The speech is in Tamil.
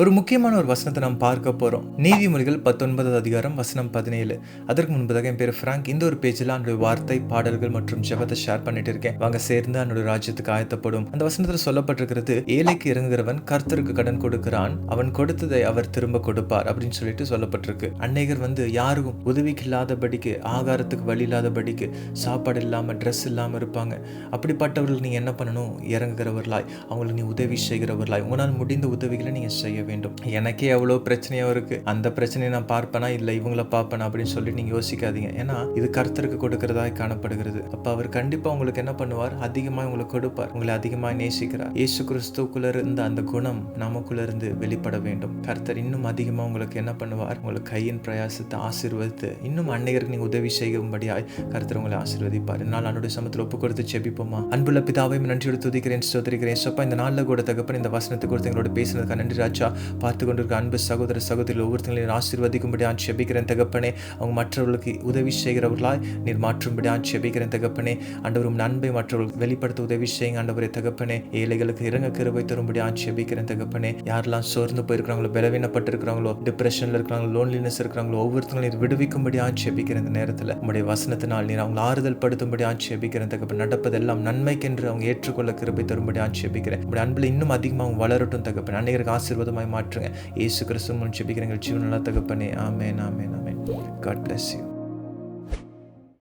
ஒரு முக்கியமான ஒரு வசனத்தை நாம் பார்க்க போகிறோம். நீதிமொழிகள் 19வது அதிகாரம் வசனம் 17. அதற்கு முன்பதாக என் பேர் ஃப்ராங்க். இந்த ஒரு பேஜில் என்னுடைய வார்த்தை, பாடல்கள் மற்றும் ஜெபத்தை ஷேர் பண்ணிட்டு இருக்கேன். வாங்க சேர்ந்து என்னுடைய ராஜ்யத்துக்கு ஆயத்தப்படும். அந்த வசனத்தில் சொல்லப்பட்டிருக்கிறது, ஏழைக்கு இறங்குகிறவன் கர்த்தருக்கு கடன் கொடுக்கிறான், அவன் கொடுத்ததை அவர் திரும்ப கொடுப்பார் அப்படின்னு சொல்லிட்டு சொல்லப்பட்டிருக்கு. அநேகர் யாருக்கும் உதவிக்கு இல்லாதபடிக்கு, ஆகாரத்துக்கு வழி இல்லாதபடிக்கு, சாப்பாடு இல்லாமல், ட்ரெஸ் இல்லாமல் இருப்பாங்க. அப்படிப்பட்டவர்கள் நீங்கள் என்ன பண்ணணும்? இறங்குகிறவர்களாய், அவங்களுக்கு நீ உதவி செய்கிறவர்களாய், உங்களால் முடிந்த உதவிகளை நீங்கள் செய்ய வேண்டும். எனக்கே எவ்வளோ பிரச்சனையாக இருக்கு, அந்த பிரச்சனையை நான் பார்ப்பேனா இல்லை இவங்கள பார்ப்பேனா அப்படின்னு சொல்லி நீங்கள் யோசிக்காதீங்க. ஏன்னா இது கர்த்தருக்கு கொடுக்கிறதாய் காணப்படுகிறது. அப்போ அவர் கண்டிப்பாக உங்களுக்கு என்ன பண்ணுவார்? அதிகமாக உங்களுக்கு கொடுப்பார். உங்களை அதிகமாக நேசிக்கிறார். இயேசு கிறிஸ்துக்குள்ள இருந்த அந்த குணம் நமக்குள்ள இருந்து வெளிப்பட வேண்டும். கர்த்தர் இன்னும் அதிகமாக உங்களுக்கு என்ன பண்ணுவார்? உங்களுக்கு கையின் பிரயாசத்தை ஆசீர்வதித்து இன்னும் அன்னையருக்கு நீங்கள் உதவி செய்யும்படியாய் கர்த்தர் உங்களை ஆசீர்வதிப்பார். நான் என்னுடைய சமத்தில் ஒப்பு கொடுத்து ஜெபிப்போமா? அன்புள்ள பிதாவை நன்றியோடு துதிக்கிறேன், ஸ்தோத்திரிக்கிறேன். சப்பா இந்த நாளில் கூட தகப்பன் இந்த வசனத்தை கொடுத்து எங்களோட பேசுனதுக்கு நன்றி ராஜா. பார்த்து கொண்டிருக்க அன்பு சகோதர சகோதரிகள் ஒவ்வொருத்தங்களையும் ஆசீர்வதிக்கும்படி ஜெபிக்கிறேன் தகப்பனே. அவங்க மற்றவர்களுக்கு உதவி செய்கிறவர்களாய் நீர் மாற்றும்படி ஜெபிக்கிறேன் தகப்பனே. ஆண்டவரும் அன்பை மற்றவர்களுக்கு வெளிப்படுத்த உதவி செய்யுங்க ஆண்டவரே தகப்பனே. ஏழைகளுக்கு இறங்க கிருபை தரும்படி ஜெபிக்கிறேன் தகப்பனே. யாரெல்லாம் சோர்ந்து போயிருக்கிறாங்களோ, பலவீனப்பட்டு இருக்கிறாங்களோ, டிப்ரெஷன்ல இருக்கிறாங்களோ, லோன்லினஸ் இருக்கிறாங்களோ, ஒவ்வொருத்தங்களையும் விடுவிக்கும்படி ஜெபிக்கிறேன். இந்த நேரத்தில் உங்களுடைய வசனத்தினால் நீர் அவங்க ஆறுதல் படுத்தும்படி ஜெபிக்கிறேன் தகப்பன். நடப்பதெல்லாம் நன்மைக்கென்று அவங்க ஏற்றுக்கொள்ள கிருபை தரும்படி ஜெபிக்கிறேன். உங்களுடைய அன்பில் இன்னும் அதிகமாக அவங்க வளரட்டும் தகப்பன். அநேகருக்கு ஆசீர்வாதமாய் மாற்றுங்க. இயேசு கிறிஸ்துவின் மூலம் ஜெபிக்கிறேன் ஜீவனுள்ள தகப்பனே. ஆமென், ஆமென், ஆமென். God bless you.